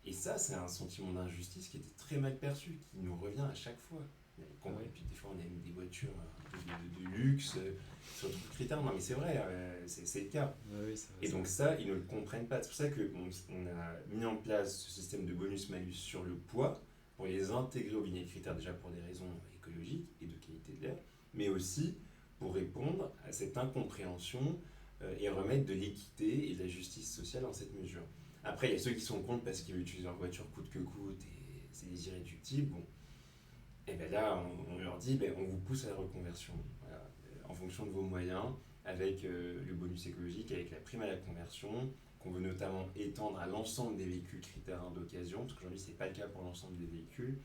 Et ça, c'est un sentiment d'injustice qui était très mal perçu, qui nous revient à chaque fois. Ouais. Et puis des fois, on aime des voitures de luxe, sur d'autres critères. Non, mais c'est vrai, c'est le cas. Ouais, oui, ça, Et donc ça, ils ne le comprennent pas. C'est pour ça qu'on a mis en place ce système de bonus-malus sur le poids pour les intégrer aux vignettes critères, déjà pour des raisons écologiques et de qualité de l'air, mais aussi pour répondre à cette incompréhension et remettre de l'équité et de la justice sociale dans cette mesure. Après, il y a ceux qui sont contre parce qu'ils veulent utiliser leur voiture coûte que coûte et c'est des irréductibles. Bon, et bien là, on leur dit, on vous pousse à la reconversion, voilà, en fonction de vos moyens, avec le bonus écologique, avec la prime à la conversion, qu'on veut notamment étendre à l'ensemble des véhicules critères d'occasion, parce qu'aujourd'hui, ce n'est pas le cas pour l'ensemble des véhicules.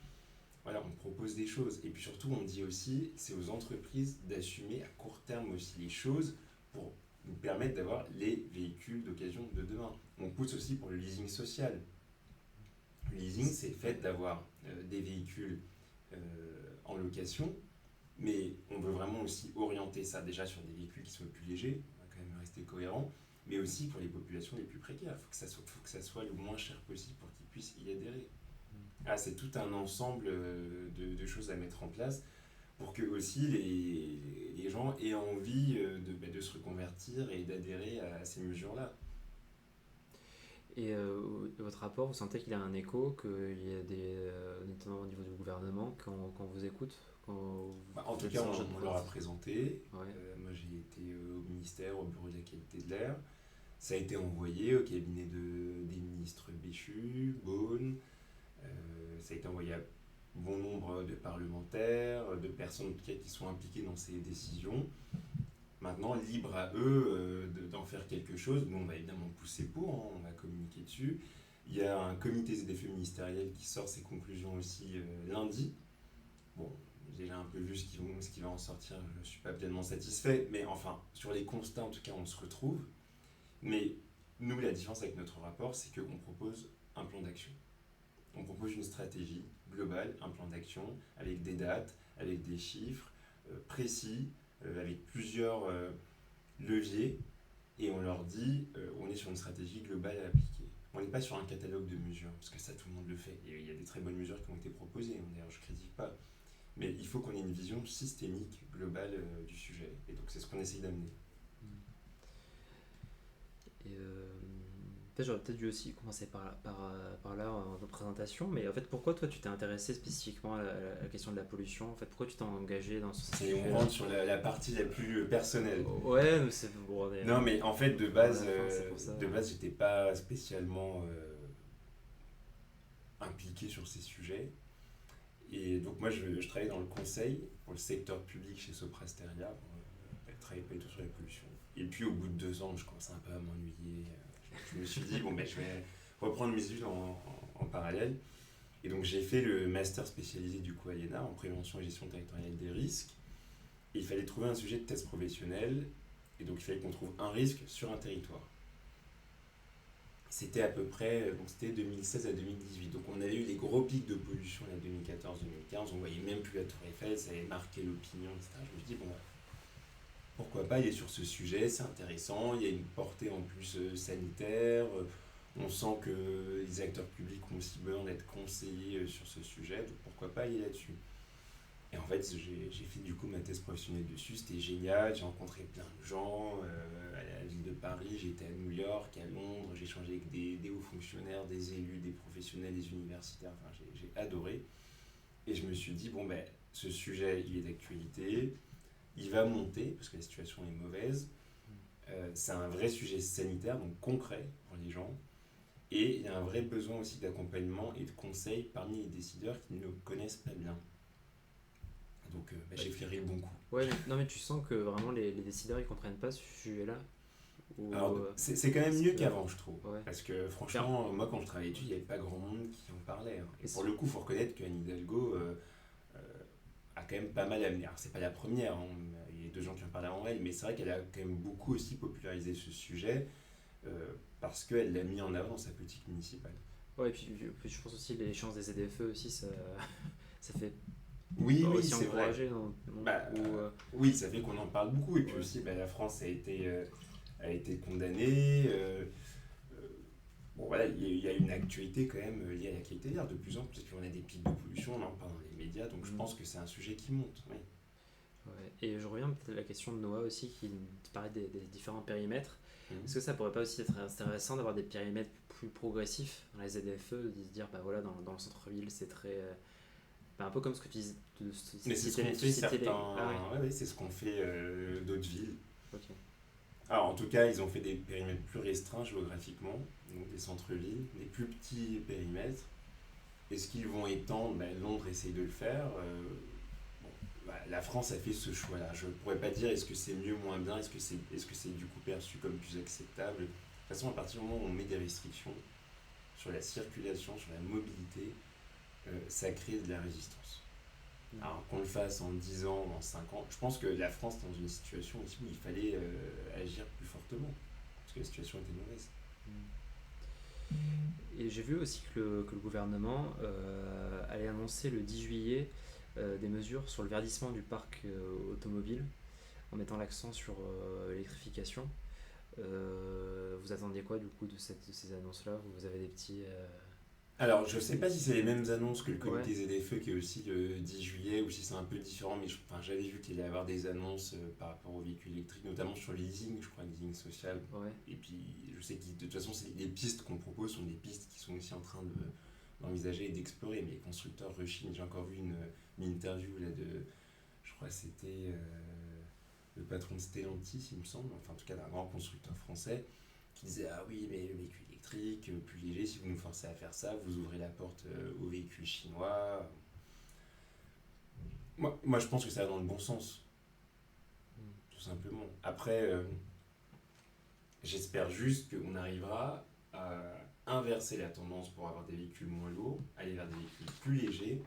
Voilà, on propose des choses. Et puis surtout, on dit aussi, c'est aux entreprises d'assumer à court terme aussi les choses pour nous permettre d'avoir les véhicules d'occasion de demain. On pousse aussi pour le leasing social. Le leasing, c'est le fait d'avoir des véhicules en location, mais on veut vraiment aussi orienter ça déjà sur des véhicules qui sont plus légers, on va quand même rester cohérent, mais aussi pour les populations les plus précaires. Il faut que ça soit le moins cher possible pour qu'ils puissent y adhérer. Ah, c'est tout un ensemble de choses à mettre en place pour que aussi les gens aient envie de se reconvertir et d'adhérer à ces mesures-là. Et votre rapport, vous sentez qu'il a un écho, qu'il y a notamment au niveau du gouvernement, quand vous écoute En tout êtes cas, en jeune on leur a politique. présenté. Ouais. Moi, j'ai été au ministère, au bureau de la qualité de l'air. Ça a été envoyé au cabinet des ministres Béchu, Beaune. Ça a été envoyé à bon nombre de parlementaires, de personnes en tout cas, qui sont impliquées dans ces décisions. Maintenant, libre à eux d'en faire quelque chose. Nous, on va évidemment pousser pour, on va communiquer dessus. Il y a un comité ZFE ministériel qui sort ses conclusions aussi lundi. Bon, j'ai déjà un peu vu ce qui va en sortir, je ne suis pas pleinement satisfait, mais enfin, sur les constats, en tout cas, on se retrouve. Mais nous, la différence avec notre rapport, c'est qu'on propose un plan d'action. On propose une stratégie globale, un plan d'action, avec des dates, avec des chiffres précis, avec plusieurs leviers, et on leur dit, on est sur une stratégie globale à appliquer. On n'est pas sur un catalogue de mesures, parce que ça, tout le monde le fait. Et il y a des très bonnes mesures qui ont été proposées, d'ailleurs, je ne critique pas. Mais il faut qu'on ait une vision systémique, globale du sujet. Et donc, c'est ce qu'on essaye d'amener. Et peut-être j'aurais peut-être dû aussi commencer par là en présentation, mais en fait, pourquoi toi tu t'es intéressé spécifiquement à la question de la pollution? En fait, pourquoi tu t'es engagé dans ce sujet? Et on rentre sur la partie la plus personnelle. Ouais, mais c'est bon. Non, mais en fait, de base, de base, j'étais pas spécialement impliqué sur ces sujets. Et donc, moi, je travaillais dans le conseil pour le secteur public chez Soprasteria. Je travaillais pas du tout sur la pollution. Et puis, au bout de 2 ans, je commençais un peu à m'ennuyer. Je me suis dit, je vais reprendre mes études en parallèle. Et donc, j'ai fait le master spécialisé du coup à l'ENA en prévention et gestion territoriale des risques. Et il fallait trouver un sujet de test professionnel. Et donc, il fallait qu'on trouve un risque sur un territoire. C'était à peu près, donc c'était 2016 à 2018. Donc on avait eu les gros pics de pollution en 2014-2015, on voyait même plus la Tour Eiffel, ça avait marqué l'opinion, etc. Je me dis, pourquoi pas aller sur ce sujet, c'est intéressant, il y a une portée en plus sanitaire, on sent que les acteurs publics ont aussi besoin d'être conseillés sur ce sujet, donc pourquoi pas aller là-dessus. Et en fait, j'ai fait du coup ma thèse professionnelle dessus, c'était génial, j'ai rencontré plein de gens à la ville de Paris, j'ai été à New York, à Londres, j'ai échangé avec des hauts fonctionnaires, des élus, des professionnels, des universitaires, enfin j'ai adoré. Et je me suis dit, ce sujet, il est d'actualité, il va monter, parce que la situation est mauvaise, c'est un vrai sujet sanitaire, donc concret pour les gens, et il y a un vrai besoin aussi d'accompagnement et de conseils parmi les décideurs qui ne le connaissent pas bien. Donc j'ai flairé le bon coup. Ouais, mais tu sens que vraiment les décideurs ils comprennent pas ce sujet-là. Alors c'est quand même mieux qu'avant, je trouve. Ouais. Parce que franchement, moi quand je travaillais dessus, il n'y avait pas grand monde qui en parlait. Et pour le coup, il faut reconnaître qu'Anne Hidalgo a quand même pas mal amené. Alors c'est pas la première, il y a 2 gens qui en parlent avant elle, mais c'est vrai qu'elle a quand même beaucoup aussi popularisé ce sujet parce qu'elle l'a mis en avant dans sa politique municipale. Ouais, et puis je pense aussi l'échéance des ZFE aussi, ça fait oui, aussi c'est vrai. Oui, ça fait qu'on en parle beaucoup. Et puis aussi, la France a été condamnée. Il y a une actualité quand même liée à la qualité de l'air. De plus en plus, on a des pics de pollution, on en parle dans les médias, donc je pense que c'est un sujet qui monte. Oui. Ouais. Et je reviens peut-être à la question de Noah aussi, qui parlait des différents périmètres. Mhm. Est-ce que ça pourrait pas aussi être intéressant d'avoir des périmètres plus progressifs dans les ZFE, de se dire, bah voilà, dans le centre-ville, c'est très... bah, un peu comme ce que tu disais... Mais c'est ce qu'on fait certains... Ah, ouais, c'est ce qu'on fait d'autres villes. Ok. Alors en tout cas, ils ont fait des périmètres plus restreints géographiquement, donc des centres-villes, des plus petits périmètres. Est-ce qu'ils vont étendre? Londres essaye de le faire. La France a fait ce choix-là. Je ne pourrais pas dire est-ce que c'est mieux ou moins bien, est-ce que c'est du coup perçu comme plus acceptable. De toute façon, à partir du moment où on met des restrictions sur la circulation, sur la mobilité, ça crée de la résistance. Alors qu'on le fasse en 10 ans, en 5 ans, je pense que la France est dans une situation aussi où il fallait agir plus fortement, parce que la situation était mauvaise. Et j'ai vu aussi que le gouvernement allait annoncer le 10 juillet des mesures sur le verdissement du parc automobile, en mettant l'accent sur l'électrification. Vous attendiez quoi du coup de ces annonces-là? Vous avez des petits... Alors, je ne sais pas si c'est les mêmes annonces que le comité Ouais. ZFE qui est aussi le 10 juillet, ou si c'est un peu différent, mais j'avais vu qu'il allait y avoir des annonces par rapport aux véhicules électriques, notamment sur le leasing, je crois, le leasing social. Ouais. Et puis, je sais que de toute façon, les pistes qu'on propose sont des pistes qui sont aussi en train d'envisager et d'explorer, mais les constructeurs rechignent. J'ai encore vu une interview là, je crois que c'était le patron de Stellantis, il me semble, enfin en tout cas d'un grand constructeur français, qui disait ah oui mais le véhicule électrique plus léger, si vous nous forcez à faire ça, vous ouvrez la porte aux véhicules chinois. Moi je pense que ça va dans le bon sens, tout simplement. Après j'espère juste qu'on arrivera à inverser la tendance pour avoir des véhicules moins lourds, aller vers des véhicules plus légers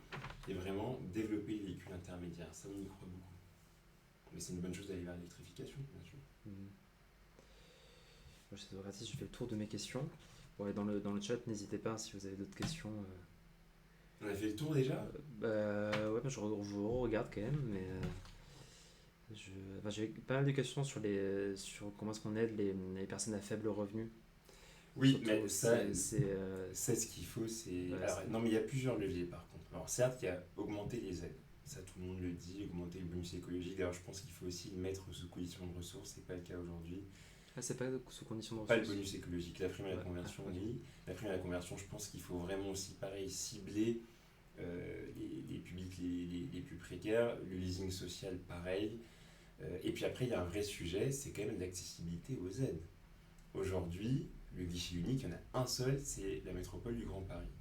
et vraiment développer les véhicules intermédiaires. Ça on y croit beaucoup. Mais c'est une bonne chose d'aller vers l'électrification, bien sûr. Je sais pas si je fais le tour de mes questions. Ouais, dans le chat, n'hésitez pas si vous avez d'autres questions. On a fait le tour déjà? Ouais, je regarde quand même, mais j'avais pas mal de questions sur comment est-ce qu'on aide les personnes à faible revenu. Oui, Surtout, mais ça, c'est ce qu'il faut, c'est... ouais, Alors, non, mais il y a plusieurs leviers par contre. Alors certes, il y a augmenter les aides. Ça, tout le monde le dit, augmenter le bonus écologique. D'ailleurs, je pense qu'il faut aussi le mettre sous condition de ressources. C'est pas le cas aujourd'hui. Ah, c'est pas sous condition de Pas le ressources. bonus écologique. La prime à la conversion, ok. oui. La prime à la conversion, je pense qu'il faut vraiment aussi, pareil, cibler les publics les plus précaires. Le leasing social, pareil. Et puis après, il y a un vrai sujet, c'est quand même l'accessibilité aux aides. Aujourd'hui, le guichet unique, il y en a un seul, c'est la métropole du Grand Paris.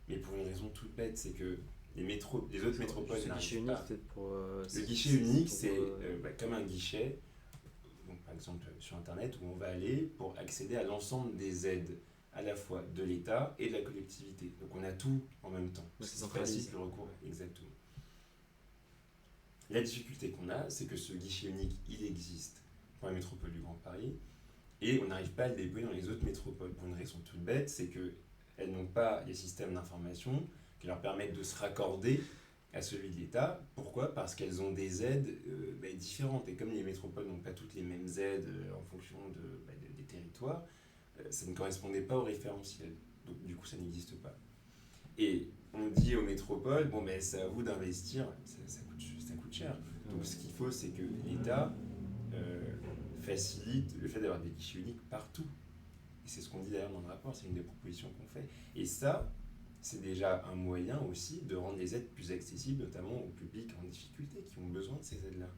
Mais pour une raison toute bête, c'est que les autres métropoles Le guichet n'arrivent unique, pas. peut-être pour. Le guichet unique, pour, c'est comme un guichet, donc par exemple sur Internet, où on va aller pour accéder à l'ensemble des aides, à la fois de l'État et de la collectivité. Donc on a tout en même temps. c'est C'est centralisé. facile le recours, exactement. La difficulté qu'on a, c'est que ce guichet unique, il existe pour la métropole du Grand Paris, et on n'arrive pas à le déployer dans les autres métropoles. Pour une raison toute bête, c'est qu'elles n'ont pas les systèmes d'information qui leur permettent de se raccorder à celui de l'État. Pourquoi? Parce qu'elles ont des aides différentes. Et comme les métropoles n'ont pas toutes les mêmes aides en fonction des territoires, ça ne correspondait pas au référentiel. Donc du coup, ça n'existe pas. Et on dit aux métropoles, bon, c'est à vous d'investir, ça coûte cher. Donc ce qu'il faut, c'est que l'État facilite le fait d'avoir des guichets uniques partout. Et c'est ce qu'on dit d'ailleurs dans le rapport, c'est une des propositions qu'on fait. Et ça, c'est déjà un moyen aussi de rendre les aides plus accessibles, notamment au public en difficulté, qui ont besoin de ces aides-là.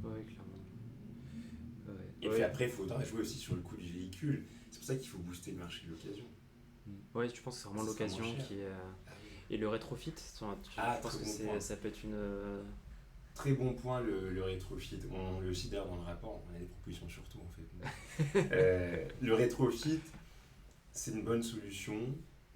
Ouais, clairement. Ouais. Et puis après, il faudra jouer aussi sur le coût du véhicule. C'est pour ça qu'il faut booster le marché de l'occasion. Ouais, je pense que c'est vraiment l'occasion qui est... Et le rétrofit, je pense que ça peut être une... Très bon point, le rétrofit. On le cite d'ailleurs dans le rapport, on a des propositions sur tout en fait. Le rétrofit, c'est une bonne solution,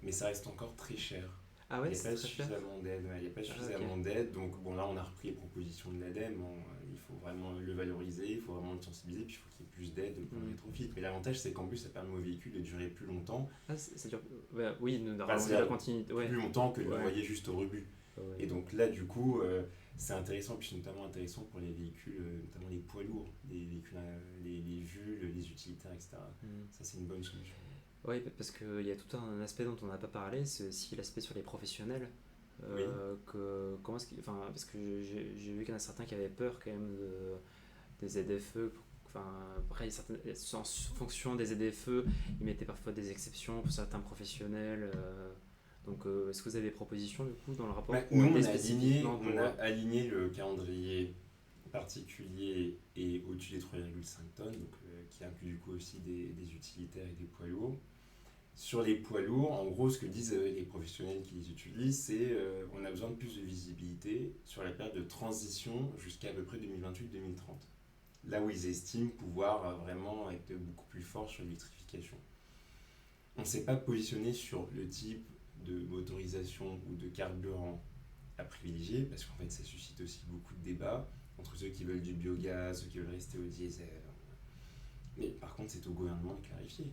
mais ça reste encore très cher. Ah ouais, il n'y a pas suffisamment d'aide. Il n'y a pas suffisamment d'aide. Donc bon, là, on a repris les propositions de l'ADEME. Il faut vraiment le valoriser, il faut vraiment le sensibiliser, puis il faut qu'il y ait plus d'aide pour le rétrofit. Mais l'avantage, c'est qu'en plus, ça permet au véhicule de durer plus longtemps. Ah, ça dure... oui, de rallonger la continuité. Plus longtemps que de l'envoyer juste au rebut. Ouais. Et donc là, du coup, c'est intéressant, puis notamment intéressant pour les véhicules, notamment les poids lourds, les véhicules, les vulles, les utilitaires, etc. Ça, c'est une bonne solution. Oui, parce qu'il y a tout un aspect dont on n'a pas parlé, c'est aussi l'aspect sur les professionnels. Oui. Comment enfin, parce que j'ai vu qu'il y en a certains qui avaient peur quand même des ZFE. Enfin, après, en fonction des ZFE, ils mettaient parfois des exceptions pour certains professionnels. Donc, est-ce que vous avez des propositions du coup dans le rapport pour Nous, aider spécifiquement on a aligné le calendrier particulier et au-dessus des 3,5 tonnes, donc, qui inclut du coup aussi des utilitaires et des poids lourds. Sur les poids lourds, en gros, ce que disent les professionnels qui les utilisent, c'est on a besoin de plus de visibilité sur la période de transition jusqu'à peu près 2028-2030. Là où ils estiment pouvoir vraiment être beaucoup plus forts sur l'électrification. On ne s'est pas positionné sur le type de motorisation ou de carburant à privilégier, parce qu'en fait ça suscite aussi beaucoup de débats entre ceux qui veulent du biogaz, ceux qui veulent rester au diesel. Mais par contre, c'est au gouvernement de clarifier.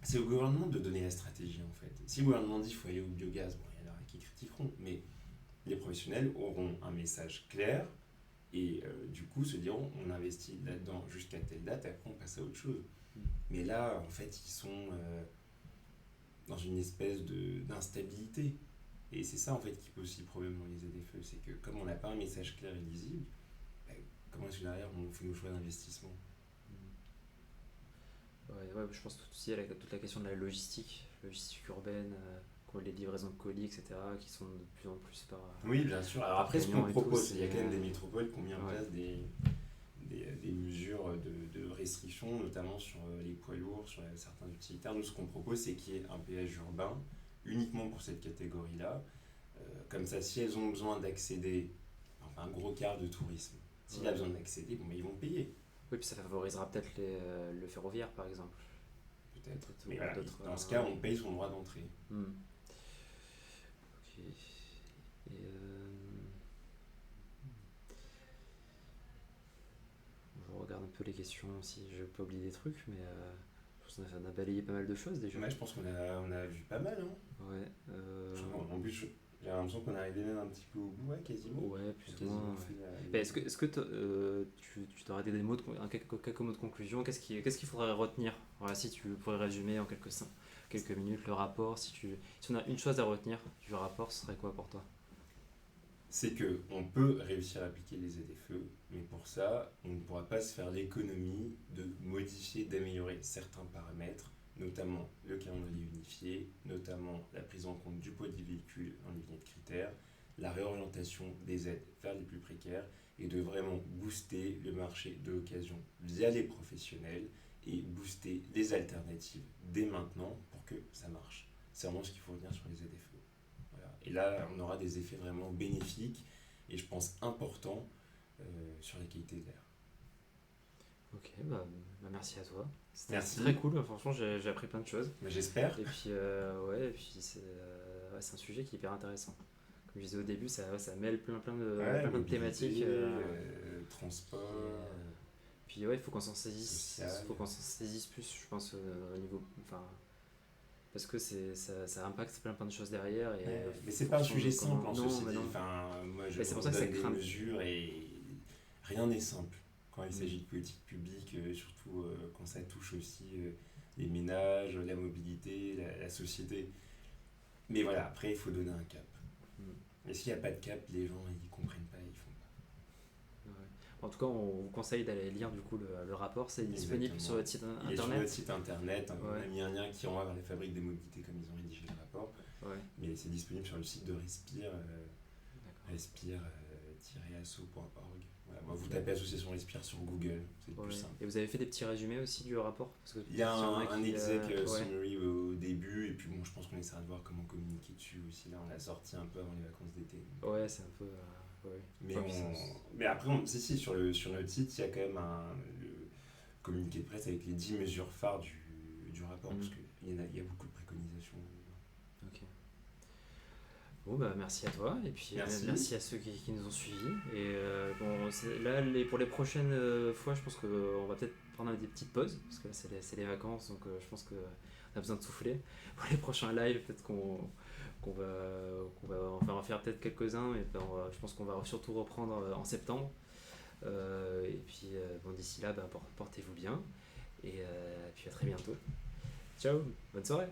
C'est au gouvernement de donner la stratégie en fait. Si le gouvernement dit qu'il faut aller au biogaz, bon, il y en aura qui critiqueront, mais les professionnels auront un message clair et du coup se diront on investit là-dedans jusqu'à telle date et après on passe à autre chose. Mais là, en fait, ils sont dans une espèce d'instabilité. Et c'est ça en fait qui pose aussi problème dans les ZFE, c'est que comme on n'a pas un message clair et lisible, comment est-ce que derrière on fait nos choix d'investissement? Ouais, je pense aussi à toute la question de la logistique urbaine, les livraisons de colis, etc., qui sont de plus en plus par. Oui, bien sûr. Alors par après, ce camion qu'on et tout, propose, il y a c'est, quand même des métropoles qui ont mis en ouais. place des mesures de restriction, notamment sur les poids lourds, sur certains utilitaires. Nous, ce qu'on propose, c'est qu'il y ait un péage urbain uniquement pour cette catégorie-là. Comme ça, si elles ont besoin d'accéder, enfin un gros quart de tourisme, s'il a besoin d'accéder, bon, mais ils vont payer. Oui, puis ça favorisera peut-être le ferroviaire, par exemple. Peut-être. Mais Ou voilà, d'autres, dans ce cas, on paye son droit d'entrée. Ok. Et je regarde un peu les questions si je peux oublier des trucs, mais je pense qu'on a balayé pas mal de choses déjà. Ouais, je pense qu'on a vu pas mal. Hein. Ouais. En plus, j'ai l'impression qu'on est arrivé même un petit peu au bout, ouais, quasiment. Ouais, plus ou moins. Ouais. Mais est-ce que tu t'aurais des mots quelques mots de conclusion? Qu'est-ce qu'il faudrait retenir? Voilà, si tu pourrais résumer en quelques minutes le rapport, si on a une chose à retenir du rapport, ce serait quoi pour toi? C'est qu'on peut réussir à appliquer les ZFE, mais pour ça, on ne pourra pas se faire l'économie de modifier, d'améliorer certains paramètres, notamment le calendrier unifié, notamment la prise en compte du poids des véhicules dans les vignettes critères, la réorientation des aides vers les plus précaires, et de vraiment booster le marché de l'occasion via les professionnels et booster les alternatives dès maintenant pour que ça marche. C'est vraiment ce qu'il faut retenir sur les ZFE. Et là, on aura des effets vraiment bénéfiques et je pense importants sur la qualité de l'air. Ok, merci à toi. C'était Merci. très cool, franchement j'ai appris plein de choses. J'espère. Et puis, c'est un sujet qui est hyper intéressant. Comme je disais au début, ça mêle plein de thématiques. Transport. Puis ouais, il faut qu'on s'en saisisse. Social. Faut qu'on s'en saisisse plus, je pense, au niveau. Enfin, parce que ça impacte plein de choses derrière. Mais c'est pas un sujet simple en société. Non. Enfin, moi, je c'est pour ça que ça donne des craint. mesures et rien n'est simple quand il s'agit de politique publique, surtout quand ça touche aussi les ménages, la mobilité, la société. Mais voilà, après, il faut donner un cap. Et s'il n'y a pas de cap, les gens ils comprennent pas, ils font pas. Ouais. En tout cas, on vous conseille d'aller lire du coup le rapport. C'est disponible sur votre site internet. Il est sur notre site internet. Ouais. On a mis un lien qui renvoie vers les fabriques des mobilités comme ils ont rédigé le rapport. Ouais. Mais c'est disponible sur le site de Respire, respire-asso.org. Voilà. Vous tapez Association Respire sur Google, c'est le plus simple. Et vous avez fait des petits résumés aussi du rapport? Parce que il y a un exec ouais. summary au début, et puis bon, je pense qu'on essaiera de voir comment communiquer dessus aussi. Là, on l'a sorti un peu avant les vacances d'été. Ouais, c'est un peu. Ouais. Mais après, sur notre site, il y a quand même le communiqué de presse avec les 10 mesures phares du rapport, parce qu'il y a beaucoup de préconisations. Ok. Bon, merci à toi, et puis merci à ceux qui nous ont suivis. Et là, pour les prochaines fois, je pense qu'on va peut-être prendre des petites pauses, parce que là, c'est les vacances, donc je pense qu'on a a besoin de souffler. Pour les prochains lives, peut-être on va en faire peut-être quelques-uns, et ben, je pense qu'on va surtout reprendre en septembre. Et puis bon, d'ici là, portez-vous bien, et puis à très bientôt. Ciao, bonne soirée.